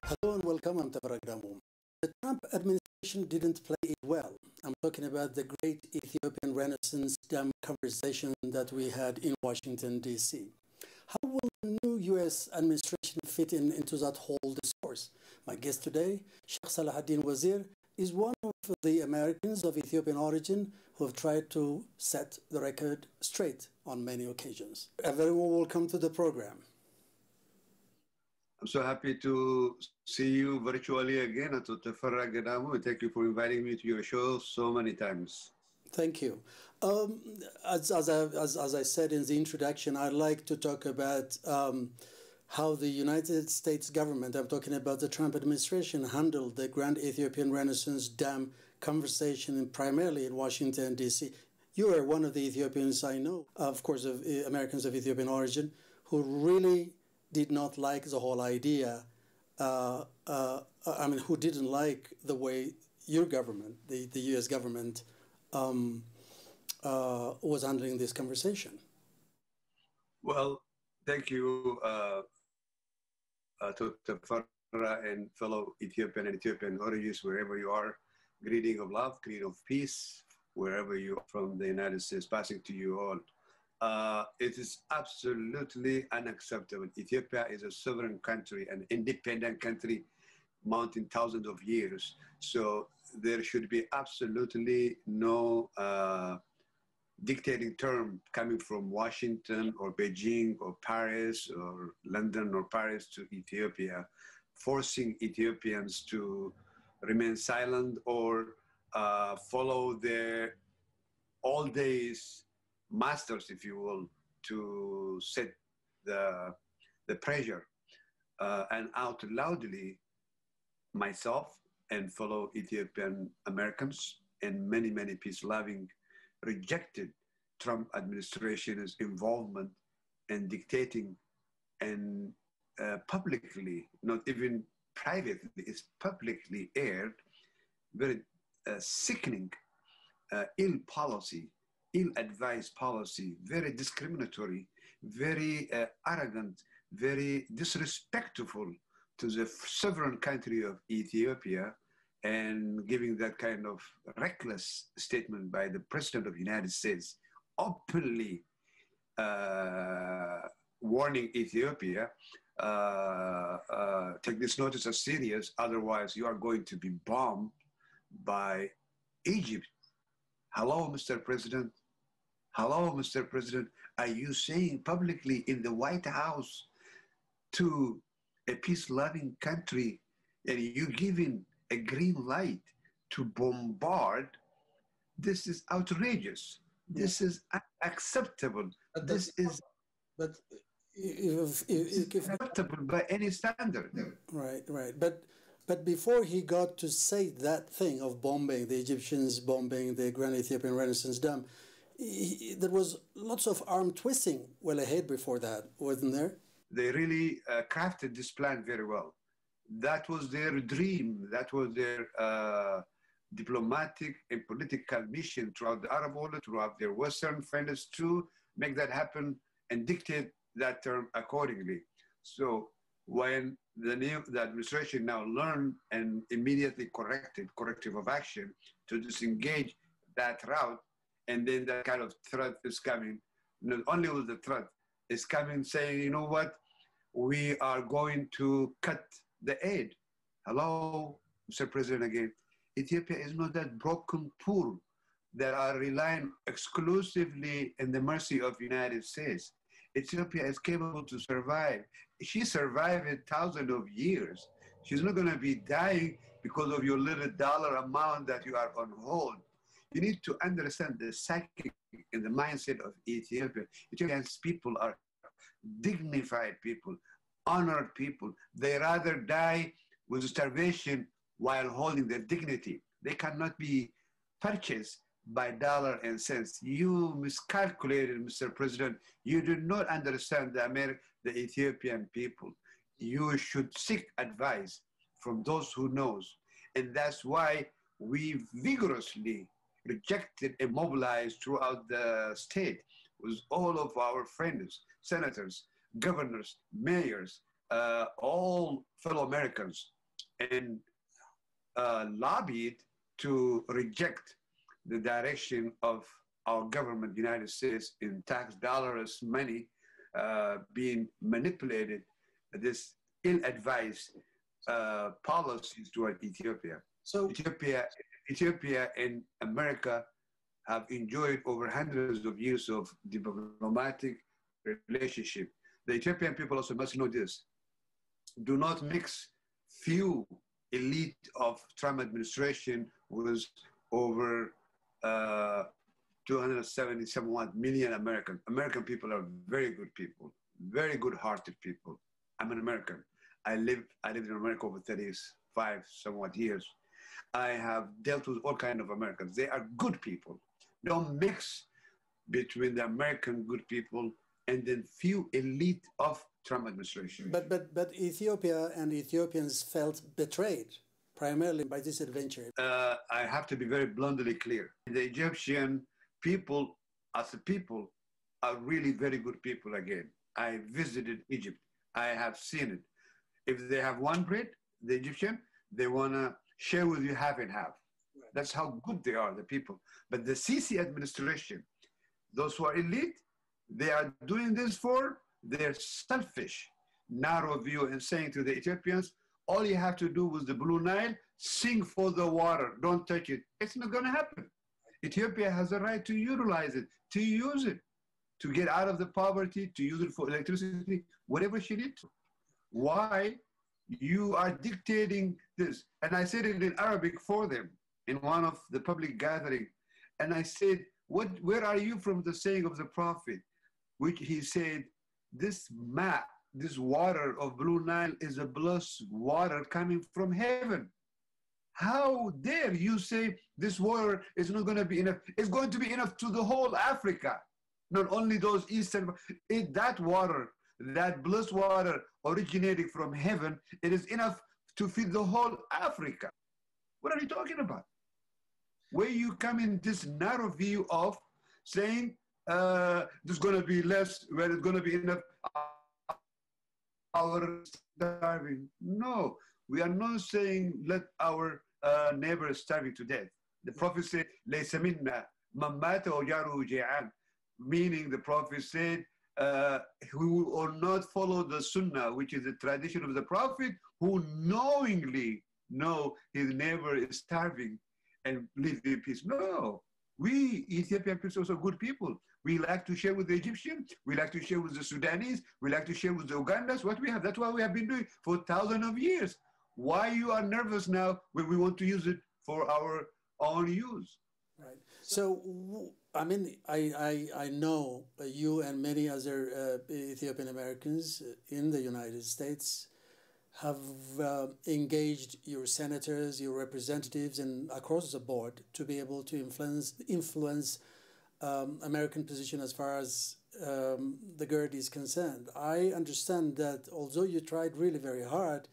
Hello and welcome. I'm Tabaragdamu. The Trump administration didn't play it well. I'm talking about the great Ethiopian Renaissance Dam conversation that we had in Washington, D.C. How will the new U.S. administration fit into that whole discourse? My guest today, Sheik Salahadin Wazir, is one of the Americans of Ethiopian origin who have tried to set the record straight on many occasions. A very warm welcome to the program. I'm so happy to see you virtually again, Dr. Farah Gadamu, and thank you for inviting me to your show so many times. Thank you. As I said in the introduction, I'd like to talk about how the United States government, I'm talking about the Trump administration, handled the Grand Ethiopian Renaissance Dam conversation primarily in Washington, D.C. You are one of the Ethiopians I know, of course, of Americans of Ethiopian origin, who really did not like the whole idea, who didn't like the way your government, the U.S. government, was handling this conversation. Well, thank you, Dr. Farah and fellow Ethiopian and Ethiopian origins, wherever you are. Greeting of love, greeting of peace, wherever you are from the United States, passing to you all. It is absolutely unacceptable. Ethiopia is a sovereign country, an independent country, mounting thousands of years. So there should be absolutely no dictating term coming from Washington or Beijing or Paris or London or Paris to Ethiopia, forcing Ethiopians to remain silent or follow their all days masters, if you will, to set the pressure. And out loudly, myself and fellow Ethiopian Americans and many, many peace-loving rejected Trump administration's involvement in dictating and publicly, not even privately, it's publicly aired, very sickening, ill policy, ill-advised policy, very discriminatory, very arrogant, very disrespectful to the sovereign country of Ethiopia, and giving that kind of reckless statement by the President of the United States, openly warning Ethiopia, take this notice as serious, otherwise you are going to be bombed by Egypt. Hello, Mr. President. Hello, Mr. President. Are you saying publicly in the White House to a peace-loving country and you giving a green light to bombard? This is outrageous. This is unacceptable. This is unacceptable by any standard. Right. But before he got to say that thing of bombing, the Egyptians bombing the Grand Ethiopian Renaissance Dam, there was lots of arm twisting well ahead before that, wasn't there? They really crafted this plan very well. That was their dream. That was their diplomatic and political mission throughout the Arab world, throughout their Western friends, to make that happen and dictate that term accordingly. So when the administration now learned and immediately corrective of action to disengage that route, and then that kind of threat is coming. Not only was the threat, is coming saying, you know what, we are going to cut the aid. Hello, Mr. President again. Ethiopia is not that broken poor that are relying exclusively in the mercy of the United States. Ethiopia is capable to survive. She survived thousands of years. She's not going to be dying because of your little dollar amount that you are on hold. You need to understand the psyche and the mindset of Ethiopia. Ethiopians people are dignified people, honored people. They rather die with starvation while holding their dignity. They cannot be purchased by dollar and cents. You miscalculated, Mr. President. You do not understand the Ethiopian people. You should seek advice from those who knows. And that's why we vigorously rejected and mobilized throughout the state with all of our friends, senators, governors, mayors, all fellow Americans and lobbied to reject the direction of our government, the United States, in tax dollars money being manipulated, this ill-advised policies toward Ethiopia. So Ethiopia and America have enjoyed over hundreds of years of diplomatic relationship. The Ethiopian people also must know this. Do not mix few elite of Trump administration with over 270 million American. American people are very good people, very good-hearted people. I'm an American. I lived in America over 35 somewhat years. I have dealt with all kinds of Americans. They are good people. Don't mix between the American good people and then few elite of Trump administration. But Ethiopia and Ethiopians felt betrayed primarily by this adventure. I have to be very bluntly clear. The Egyptian people, as a people, are really very good people again. I visited Egypt. I have seen it. If they have one bread, the Egyptian, they want to share with you half and half. Right. That's how good they are, the people. But the Sisi administration, those who are elite, they are doing this for their selfish, narrow view and saying to the Ethiopians, all you have to do with the Blue Nile, sing for the water, don't touch it. It's not going to happen. Ethiopia has a right to utilize it, to use it, to get out of the poverty, to use it for electricity, whatever she needs to. Why you are dictating this? And I said it in Arabic for them in one of the public gatherings. And I said, where are you from the saying of the Prophet? Which he said, this water of Blue Nile is a blessed water coming from heaven. How dare you say this water is not going to be enough? It's going to be enough to the whole Africa, not only those eastern. That water, that blessed water originating from heaven, it is enough to feed the whole Africa. What are you talking about? Where you come in this narrow view of saying there's going to be less, where it's going to be enough, our starving. No, we are not saying let our neighbors starving to death. The Prophet said, لَيْسَ مِنَّا مَنْ مَاتَ وَجَارُهُ جَيْعًا, meaning the Prophet said, who will not follow the Sunnah, which is the tradition of the Prophet, who knowingly know his neighbor is starving and live in peace. No, we Ethiopian people are also good people. We like to share with the Egyptians, we like to share with the Sudanese, we like to share with the Ugandans what we have. That's what we have been doing for thousands of years. Why you are nervous now when we want to use it for our own use? Right. So, I mean, I know you and many other Ethiopian Americans in the United States have engaged your senators, your representatives, and across the board to be able to influence American position as far as the GERD is concerned. I understand that although you tried really very hard,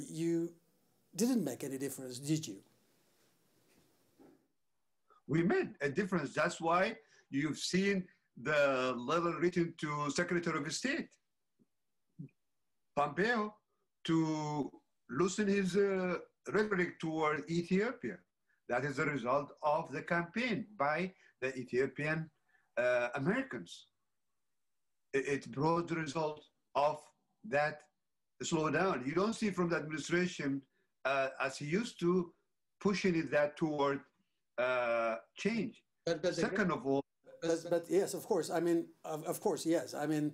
you didn't make any difference, did you? We made a difference. That's why you've seen the letter written to Secretary of State Pompeo to loosen his rhetoric toward Ethiopia. That is the result of the campaign by the Ethiopian Americans. It brought the result of that slowdown. You don't see from the administration as he used to pushing it that toward change. But second of all, but yes, of course. I mean, of course, yes. I mean,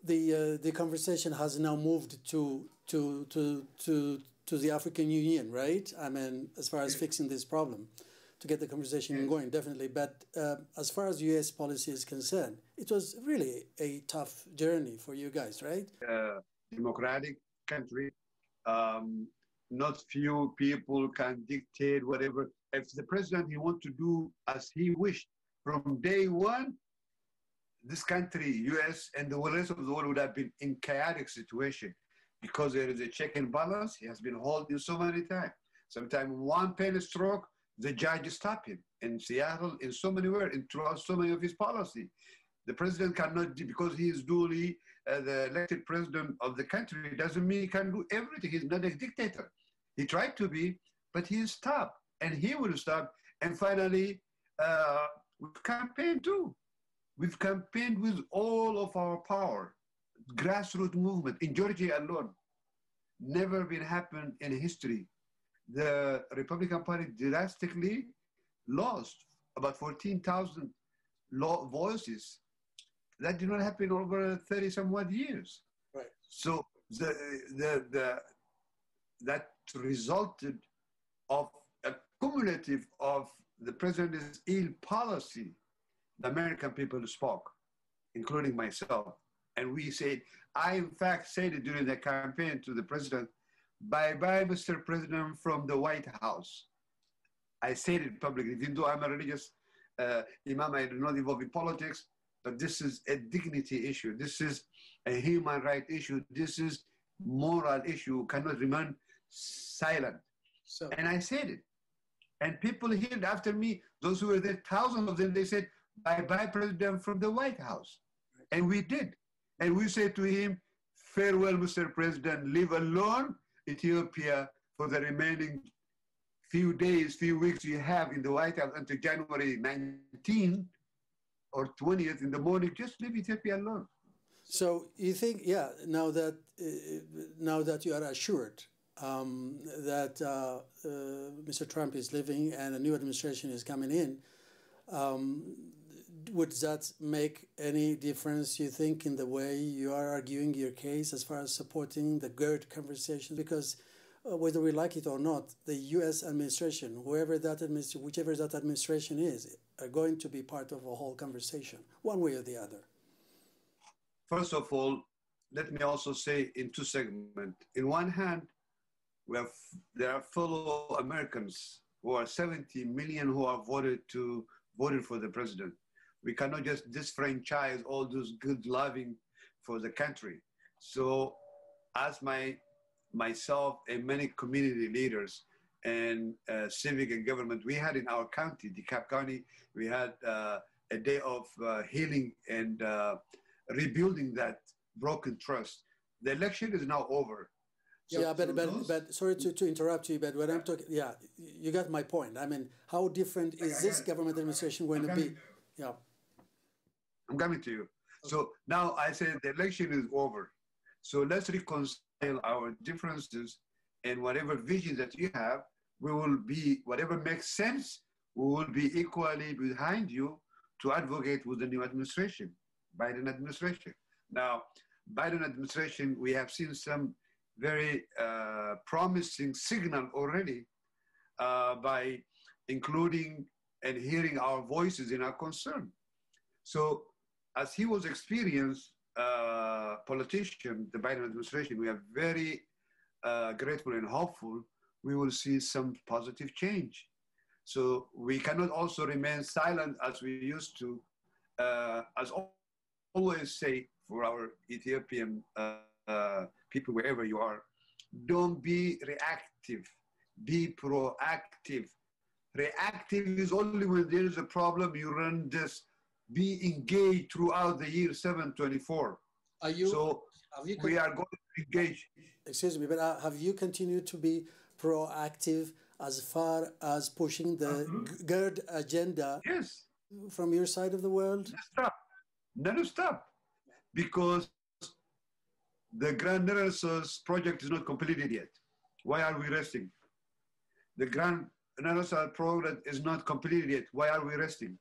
the conversation has now moved to the African Union, right? I mean, as far as fixing this problem, to get the conversation going, definitely. But as far as U.S. policy is concerned, it was really a tough journey for you guys, right? Democratic country, not few people can dictate whatever. If the president, he wants to do as he wished from day one, this country, U.S. and the rest of the world would have been in chaotic situation because there is a check and balance. He has been holding so many times. Sometimes one pen stroke, the judge stop him. In Seattle, in so many words, throughout so many of his policy. The president cannot, because he is duly the elected president of the country, doesn't mean he can do everything. He's not a dictator. He tried to be, but he stopped, and he will stop. And finally, we've campaigned too. We've campaigned with all of our power. Grassroots movement in Georgia alone, never been happened in history. The Republican Party drastically lost about 14,000 voices. That did not happen over 30 somewhat years. Right. So that resulted of a cumulative of the president's ill policy. The American people spoke, including myself. And we said, I in fact said it during the campaign to the president, bye-bye, Mr. President, from the White House. I said it publicly, even though I'm a religious Imam, I do not involve in politics, but this is a dignity issue. This is a human rights issue. This is moral issue, cannot remain silent. So, and I said it. And people here after me, those who were there, thousands of them, they said, bye-bye, President, from the White House. And we did. And we said to him, farewell, Mr. President, live alone Ethiopia for the remaining few days, few weeks you have in the White House until January 19th or 20th in the morning, just leave Ethiopia alone. So you think, yeah, now that you are assured that Mr. Trump is leaving and a new administration is coming in, would that make any difference, you think, in the way you are arguing your case as far as supporting the GERD conversation? Because whether we like it or not, the U.S. administration, whichever that administration is, are going to be part of a whole conversation, one way or the other. First of all, let me also say in two segments. In one hand, there are fellow Americans who are 70 million who are voted for the president. We cannot just disfranchise all those good loving for the country. So as myself and many community leaders and civic and government, we had in our county, DeKalb County, we had a day of healing and rebuilding that broken trust. The election is now over. So, yeah, but sorry to interrupt you, but when I'm talking, yeah, you got my point. I mean, how different is this government administration going to be? Yeah. I'm coming to you. Okay. So now I say the election is over. So let's reconcile our differences and whatever vision that you have, we will be, whatever makes sense, we will be equally behind you to advocate with the new administration, Biden administration. Now, Biden administration, we have seen some very promising signal already by including and hearing our voices in our concern. So as he was experienced politician, the Biden administration, we are very grateful and hopeful we will see some positive change. So we cannot also remain silent as we used to, as always say for our Ethiopian people, wherever you are, don't be reactive, be proactive. Reactive is only when there is a problem, you run this. Be engaged throughout the year 724. We are going to engage. Excuse me, but have you continued to be proactive as far as pushing the GERD agenda? Yes. From your side of the world? Never stop. Because the Grand Renaissance project is not completed yet. Why are we resting? The Grand Renaissance project is not completed yet. Why are we resting?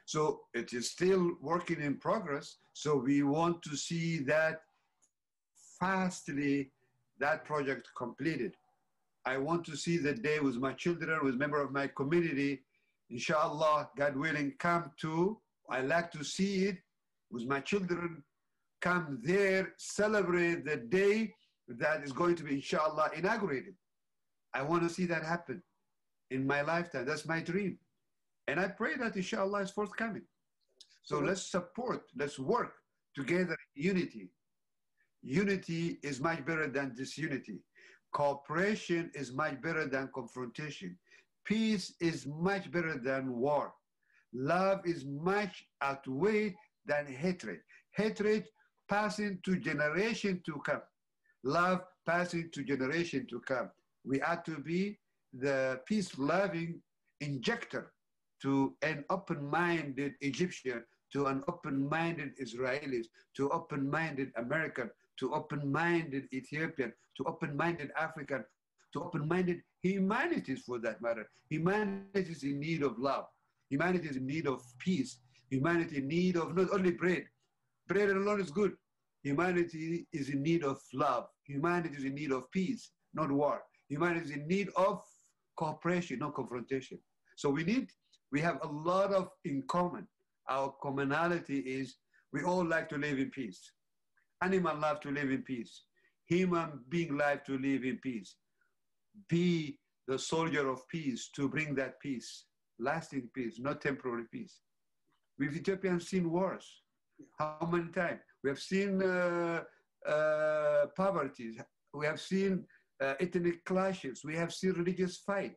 So it is still working in progress. So we want to see that fastly, that project completed. I want to see the day with my children, with members of my community, inshallah, God willing, come to. I like to see it with my children, come there, celebrate the day that is going to be, inshallah, inaugurated. I want to see that happen in my lifetime. That's my dream. And I pray that inshallah is forthcoming. So let's support, let's work together in unity. Unity is much better than disunity. Cooperation is much better than confrontation. Peace is much better than war. Love is much outweighed than hatred. Hatred passing to generation to come. Love passing to generation to come. We are to be the peace-loving injector to an open-minded Egyptian, to an open-minded Israelis, to open-minded American, to open-minded Ethiopian, to open-minded African, to open-minded humanities for that matter. Humanity is in need of love. Humanity is in need of peace. Humanity in need of not only bread. Bread alone is good. Humanity is in need of love. Humanity is in need of peace, not war. Humanity is in need of cooperation, not confrontation. So we have a lot of in common. Our commonality is we all like to live in peace. Animal love to live in peace. Human being life to live in peace. Be the soldier of peace to bring that peace, lasting peace, not temporary peace. We've Ethiopians seen wars. How many times? We have seen poverty. We have seen ethnic clashes. We have seen religious fight.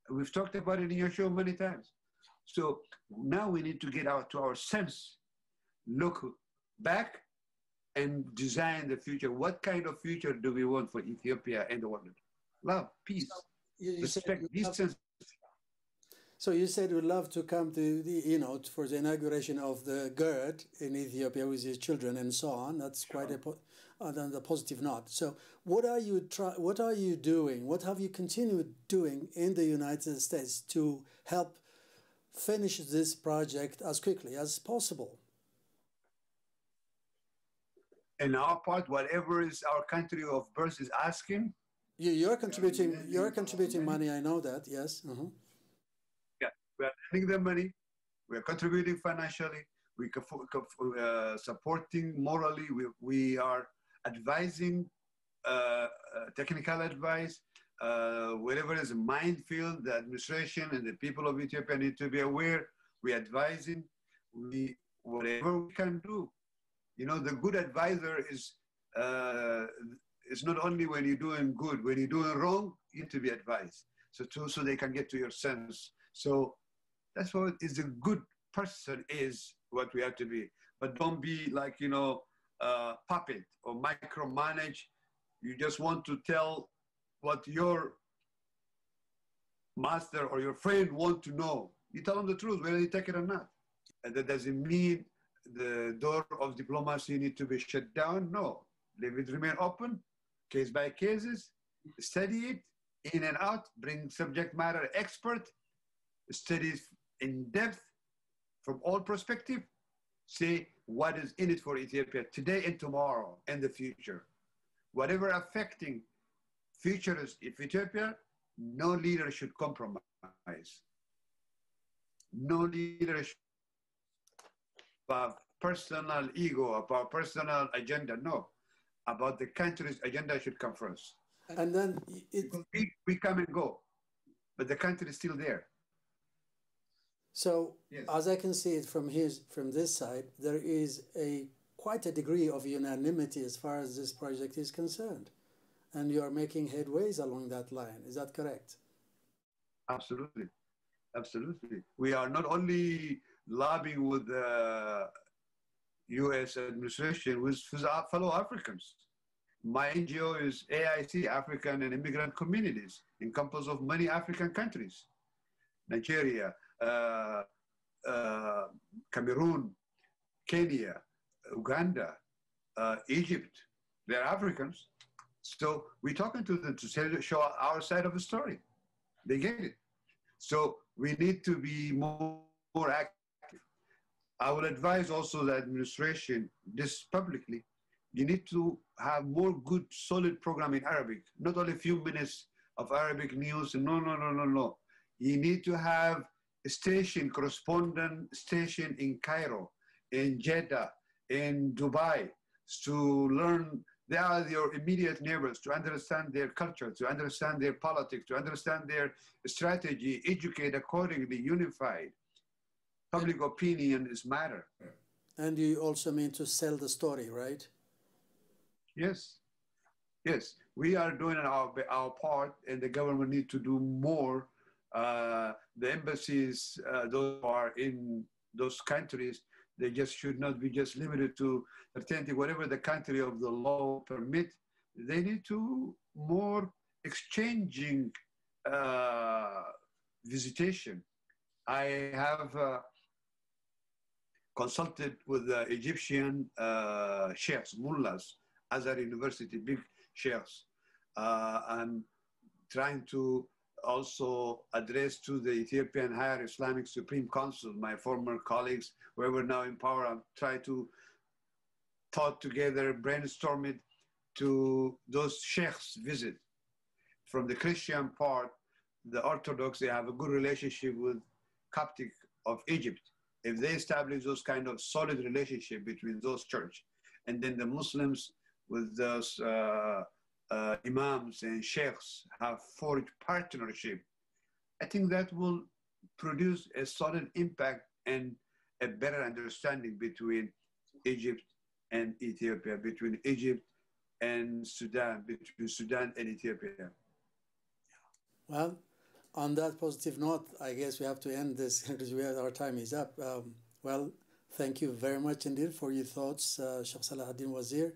We've talked about it in your show many times. So now we need to get out to our sense, look back and design the future. What kind of future do we want for Ethiopia and the world? Love, peace, respect, distance. So you said you'd love to come to the, for the inauguration of the GERD in Ethiopia with your children and so on. That's quite a positive note. So what are you doing? What have you continued doing in the United States to help finish this project as quickly as possible? In our part, whatever is our country of birth is asking. You're contributing money. I know that. Yes. Uh-huh. Yeah, we are lending them money. We are contributing financially. We are supporting morally. We are advising technical advice. Wherever is a minefield, the administration and the people of Ethiopia need to be aware. We are advising. Whatever we can do. The good advisor is not only when you're doing good. When you're doing wrong, you need to be advised. So they can get to your sense. So that's what is a good person is what we have to be. But don't be like, puppet or micromanage. You just want to tell what your master or your friend want to know. You tell them the truth, whether you take it or not. And that doesn't mean the door of diplomacy need to be shut down. No, leave it remain open, case by cases, study it in and out, bring subject matter expert, studies in depth from all perspective, say what is in it for Ethiopia today and tomorrow and the future. Whatever affecting future of Ethiopia, no leader should compromise. No leader should have personal ego, about personal agenda. No, about the country's agenda should come first. And then we come and go, but the country is still there. So yes. As I can see it from this side, there is quite a degree of unanimity as far as this project is concerned. And you are making headways along that line. Is that correct? Absolutely. Absolutely. We are not only lobbying with the U.S. administration, with our fellow Africans. My NGO is AIC, African and Immigrant Communities, composed of many African countries. Nigeria, Cameroon, Kenya, Uganda, Egypt. They're Africans. So we're talking to them to show our side of the story. They get it. So we need to be more active. I will advise also the administration, this publicly, you need to have more good, solid program in Arabic, not only a few minutes of Arabic news. No. You need to have a correspondent station in Cairo, in Jeddah, in Dubai, to learn. They are your immediate neighbors, to understand their culture, to understand their politics, to understand their strategy, educate accordingly, unified. Public opinion is matter. And you also mean to sell the story, right? Yes. Yes. We are doing our part, and the government needs to do more. The embassies, those who are in those countries, they just should not be just limited to attending whatever the country of the law permit. They need to more exchanging visitation. I have consulted with the Egyptian sheikhs, mullahs, Azhar University, big sheikhs. I'm trying to also address to the Ethiopian Higher Islamic Supreme Council, my former colleagues, whoever now in power, I'm trying to thought together, brainstorm it to those sheikhs visit. From the Christian part, the Orthodox, they have a good relationship with Coptic of Egypt. If they establish those kind of solid relationship between those church, and then the Muslims with those imams and sheikhs have forged partnership, I think that will produce a solid impact and a better understanding between Egypt and Ethiopia, between Egypt and Sudan, between Sudan and Ethiopia. Well, on that positive note, I guess we have to end this because our time is up. Well, thank you very much indeed for your thoughts, Sheikh Salahadin Wazir.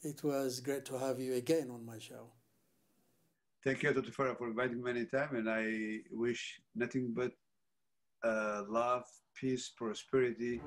It was great to have you again on my show. Thank you, Dr. Farah, for inviting me anytime, and I wish nothing but love, peace, prosperity,